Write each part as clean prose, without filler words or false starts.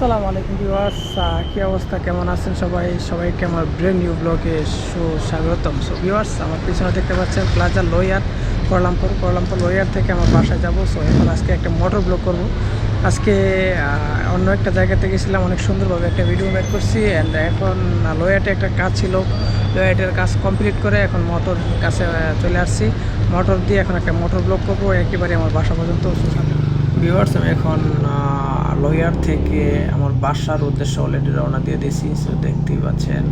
আসসালামু আলাইকুম ভিউয়ার্স, কি অবস্থা, কেমন আছেন সবাইকে আমার ব্র্যান্ড নিউ ব্লগে সুস্বাগতম। সো ভিউয়ার্স, আমার পিছনে দেখতে পাচ্ছেন প্লাজা লোয়ার কোয়ালালামপুর লোয়ার থেকে আমার বাসায় যাব। সো এখন আজকে একটা মোটর ব্লগ করব। আজকে অন্য একটা জায়গাতে গেছিলাম, অনেক সুন্দরভাবে একটা ভিডিও মেক করছি। অ্যান্ড এখন লোয়ারে একটা কাজ ছিল, লোয়ারের কাজ কমপ্লিট করে এখন মোটর কাছে চলে আসছি। মোটর দিয়ে এখন একটা মোটর ব্লগ করবো একেবারে আমার বাসা পর্যন্ত। ভিউয়ার্স, আমি এখন লোয়ার থেকে আমার বাসার উদ্দেশ্যে অলরেডি রওনা দিয়ে দিয়েছি। সো দেখতেই পাচ্ছেন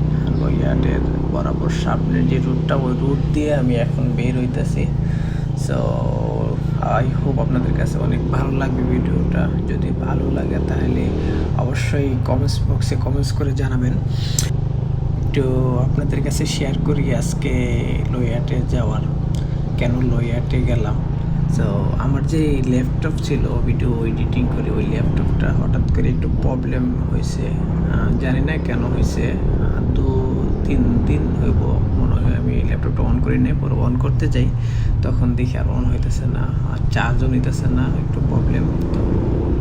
লোয়ারের বরাবর সামনের যে রুটটা, ওই রুট দিয়ে আমি এখন বের হইতেছি। সো আই হোপ আপনাদের কাছে অনেক ভালো লাগবে ভিডিওটা। যদি ভালো লাগে তাহলে অবশ্যই কমেন্টস বক্সে কমেন্টস করে জানাবেন। একটু আপনাদের কাছে শেয়ার করি আজকে লোয়ারে যাওয়ার, কেন লোয়ারে গেলাম। সো আমার যে ল্যাপটপ ছিল ভিডিও এডিটিং করে, ওই ল্যাপটপটা হঠাৎ করে একটু প্রবলেম হয়েছে, জানি না কেন হয়েছে। 2-3 দিন হইব মনে হয় আমি ল্যাপটপটা অন করি নাই। পরে অন করতে যাই, তখন দেখি আর অন হইতেছে না, আর চার্জও নিতেছে না, একটু প্রবলেম। তো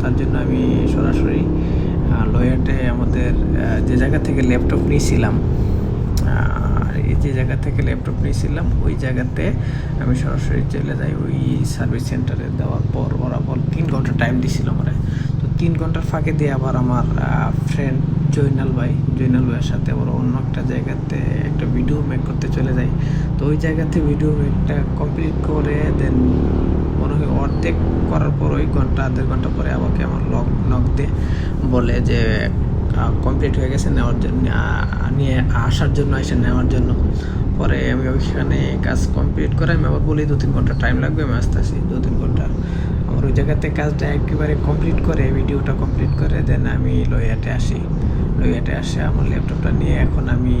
তার জন্য আমি সরাসরি লোয়ারে আমাদের যে জায়গা থেকে ল্যাপটপ নিয়েছিলাম, যে জায়গা থেকে ল্যাপটপ নিয়েছিলাম ওই জায়গাতে আমি সরাসরি চলে যাই। ওই সার্ভিস সেন্টারে দেওয়ার পর ওরা 3 ঘন্টা টাইম দিয়েছিল আমার। তো 3 ঘন্টার ফাঁকে দিয়ে আবার আমার ফ্রেন্ড জয়নাল ভাইয়ের সাথে আবার অন্য একটা জায়গাতে একটা ভিডিও মেক করতে চলে যাই। তো ওই জায়গাতে ভিডিও মেকটা কমপ্লিট করে দেন মনে হয় অর্ধেক করার পর ওই 1-1.5 ঘন্টা পরে আমাকে আমার নক দিয়ে বলে যে কমপ্লিট হয়ে গেছে, নেওয়ার জন্য নিয়ে আসার জন্য এসে নেওয়ার জন্য। পরে আমি ওইখানে কাজ কমপ্লিট করে আমি আবার বলি 2-3 ঘন্টা টাইম লাগবে, আমি আসতেছি 2-3 ঘন্টা। আমার ওই জায়গাতে কাজটা একেবারে কমপ্লিট করে, ভিডিওটা কমপ্লিট করে দেন আমি লোয়ারে আসে আমার ল্যাপটপটা নিয়ে এখন আমি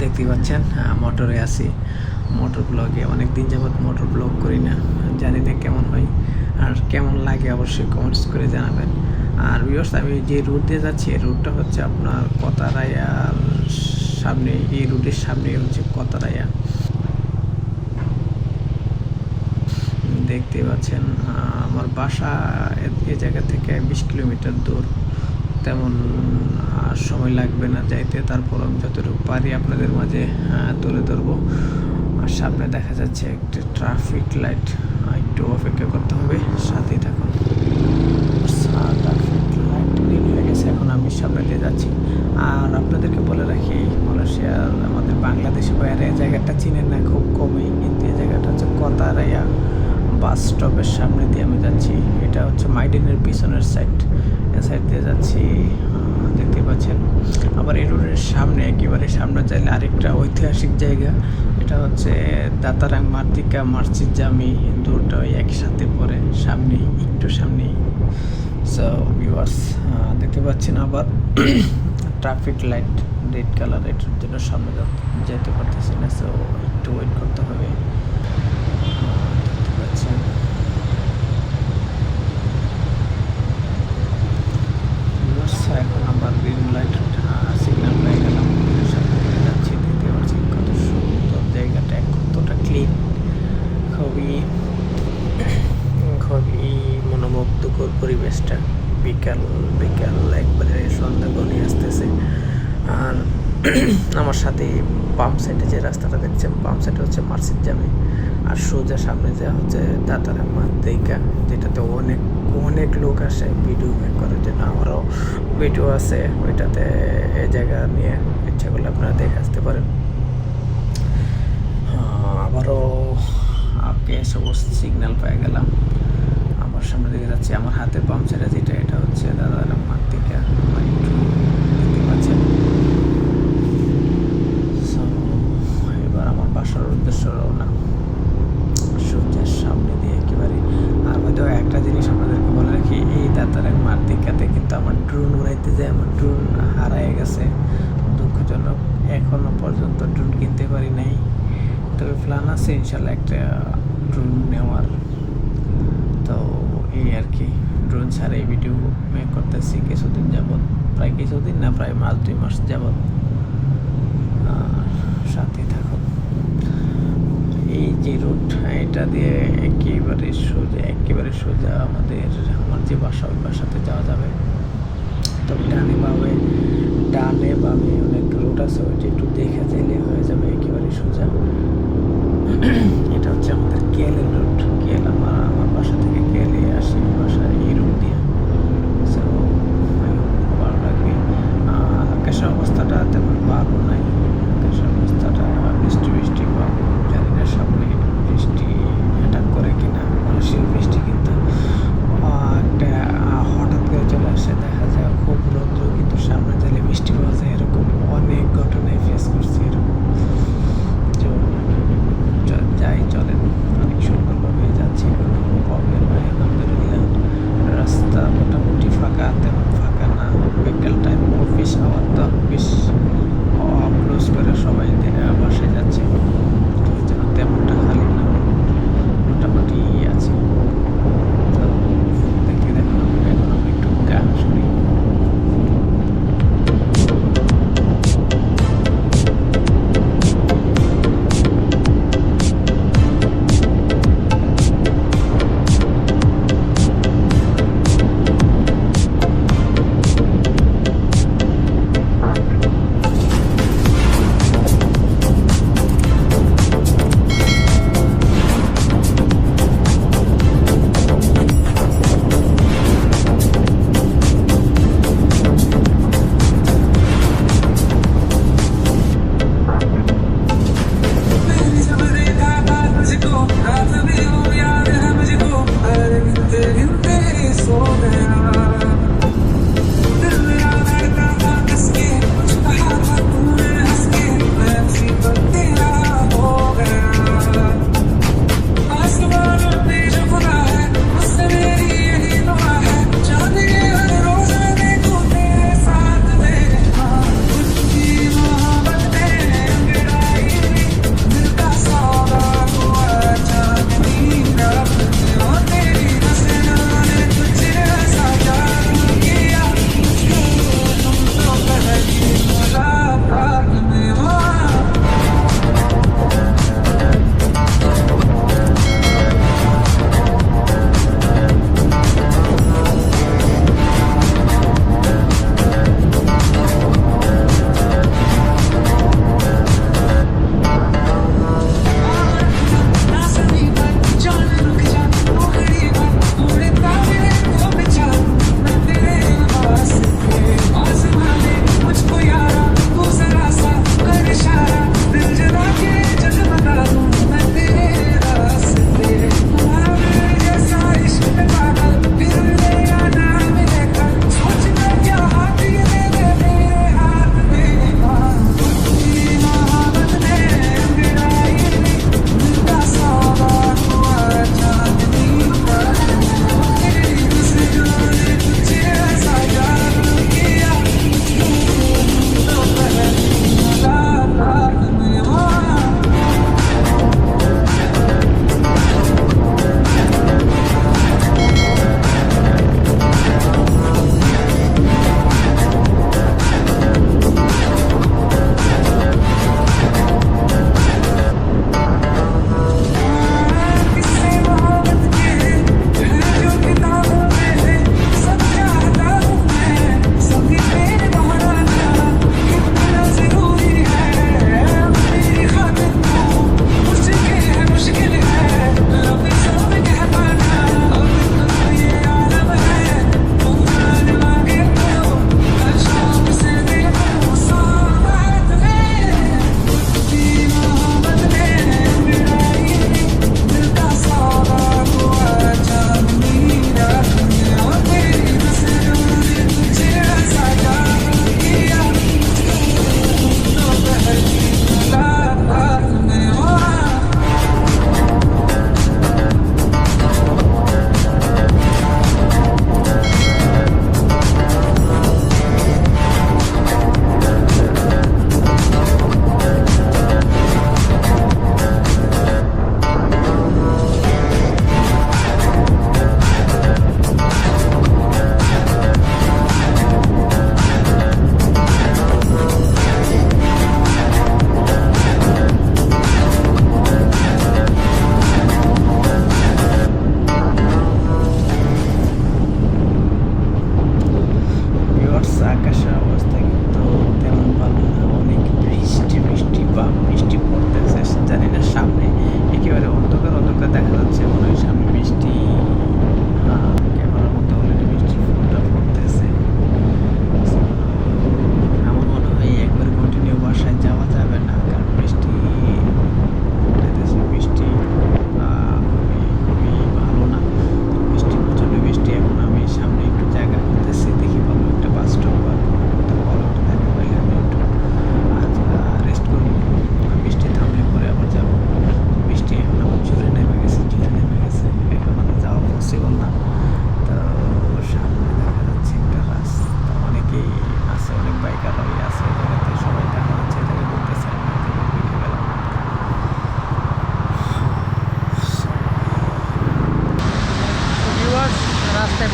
দেখতেই পাচ্ছেন মোটরে আসি। মোটর ব্লগে অনেক দিন যাবত মোটর ব্লগ করি না, জানি না কেমন হয় আর কেমন লাগে, অবশ্যই কমেন্টস করে জানাবেন। আর ভিউয়ার্স, আমি যে রুট দিয়ে যাচ্ছি এই রুটটা হচ্ছে আপনার কতারাইয়ার সামনে, এই রুটের সামনে হচ্ছে কতারাইয়া। দেখতে পাচ্ছেন আমার বাসা এই জায়গা থেকে 20 কিলোমিটার দূর, তেমন সময় লাগবে না যাইতে। তারপর আমি যতটুকু পারি আপনাদের মাঝে তুলে ধরবো। আর সামনে দেখা যাচ্ছে একটা ট্রাফিক লাইট, একটু অপেক্ষা করতে হবে, সাথেই থাকুন। ট্রাফিক লাইট গ্রিন হয়ে গেছে, এখন আমি সামনে দিয়ে যাচ্ছি। আর আপনাদেরকে বলে রাখি, মালয়েশিয়ার আমাদের বাংলাদেশি বাইরে এই জায়গাটা চিনেন না খুব কমই, কিন্তু এই জায়গাটা হচ্ছে কতারাইয়া বাস স্টপের সামনে দিয়ে আমি যাচ্ছি। এটা হচ্ছে মাইডিনের পিছনের সাইড, এ সাইড দিয়ে যাচ্ছি, দেখতে পাচ্ছেন। আবার এই রোডের সামনে একেবারে সামনে চাইলে আরেকটা ঐতিহাসিক জায়গা, এটা হচ্ছে দাতারাং মার্তিকা মসজিদ জামি, দুটো একই সাথে পড়ে, সামনেই একটু সামনেই। সো ভিউয়ার্স, দেখতে পাচ্ছেন আবার ট্রাফিক লাইট রেড কালার, এটার জন্য সামনে যেতে পারতেছি না। সো একটু ওয়েট করতে হবে। দেখতে পাচ্ছেন এখন আবার গ্রিন লাইট সিগন্যাল পেয়ে গেলাম, সামনে দিয়ে যাচ্ছি। দেখতে পাচ্ছি কত সুন্দর জায়গাটা, কতটা ক্লিন, খুবই মনোমুগ্ধকর পরিবেশটা। বিকাল একবারে সন্ধ্যা গলিয়ে আসতেছে। আর আমার সাথে বাম সাইডে যে রাস্তাটা দেখছেন, বাম সাইডে হচ্ছে মসজিদ জামি, আর সোজা সামনে যা হচ্ছে দাতারাং মার্তিকা, যেটাতে অনেক লোক আসে ভিডিও মেক করার জন্য। আমারও ভিডিও আছে ওইটাতে, এই জায়গা নিয়ে ইচ্ছা করলে আপনারা দেখে আসতে পারেন। আবারও সমস্ত সিগন্যাল পেয়ে গেলাম, আমার সামনে দিকে যাচ্ছি। আমার হাতের বাম সাইডে যেটা, এটা হচ্ছে দাতারাং মার্তিকা, একটু দেখতে পাচ্ছেন। এবার আমার বাসার উদ্দেশ্য রওনা, সূর্যের সামনে দিয়ে একেবারে। আর হয়তো একটা জিনিস আপনাদেরকে বলে রাখি, এই দাতারাং মার্তিকাতে কিন্তু আমার ড্রোন উড়াইতে যায়, আমার ড্রোন হারায় গেছে, দুঃখজনক। এখনো পর্যন্ত ড্রোন কিনতে পারি নাই, তবে প্ল্যান আছে ইনশাল্লাহ একটা ড্রোন নেওয়ার। তো এই আর কি, ড্রোন ছাড়াই ভিডিও মেক করতেছি কিছুদিন যাবৎ, প্রায় কিছুদিন না, প্রায় 1-2 মাস যাবৎ। সাথে থাকুন। এই যে রুট, এটা দিয়ে একেবারে সোজা আমার যে বাসা, ওই বাসাতে যাওয়া যাবে। তবে ডানে বামে অনেক রোড আছে, ওইটা একটু দেখে চাইলে হয়ে যাবে একেবারে সোজা। এটা হচ্ছে আমাদের কেএলের রোড। কেএল আমার বাসা থেকে কেএলে আসি, বাসায় এই রোড দিয়ে। সো ভালো লাগবে। আকাশের অবস্থাটা তেমন ভালো নাই, আকাশের অবস্থাটা বৃষ্টি ভালো, জানি না সামনে বৃষ্টি অ্যাটাক করে কিনা। মানুষের বৃষ্টি কিন্তু একটা হঠাৎ করে চলে আসে, দেখা যায় খুব রৌদ্র কিন্তু সামনে চাইলে বৃষ্টি পাওয়া যায়, এরকম অনেক ঘটনায় ফেস করছি এরকম। তো যাই চলেন, অনেক সুন্দর।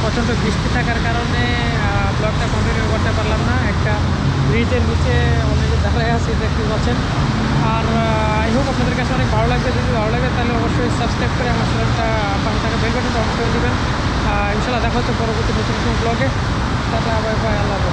প্রচণ্ড বৃষ্টি থাকার কারণে ব্লগটা কন্টিনিউ করতে পারলাম না। একটা ব্রিজের নিচে অলরেডি দাঁড়ায় আছি দেখতে পাচ্ছেন। আর আই হোপ আপনাদের কাছে অনেক ভালো লাগবে। যদি ভালো লাগে তাহলে অবশ্যই সাবস্ক্রাইব করে আমার চ্যানেলটা পাশে থাকা বেল বাটনটা অন করে দেবেন। ইনশাআল্লাহ দেখা হচ্ছে পরবর্তী নতুন ব্লগে। টাটা, বাই বাই, আল্লাহ হাফেজ।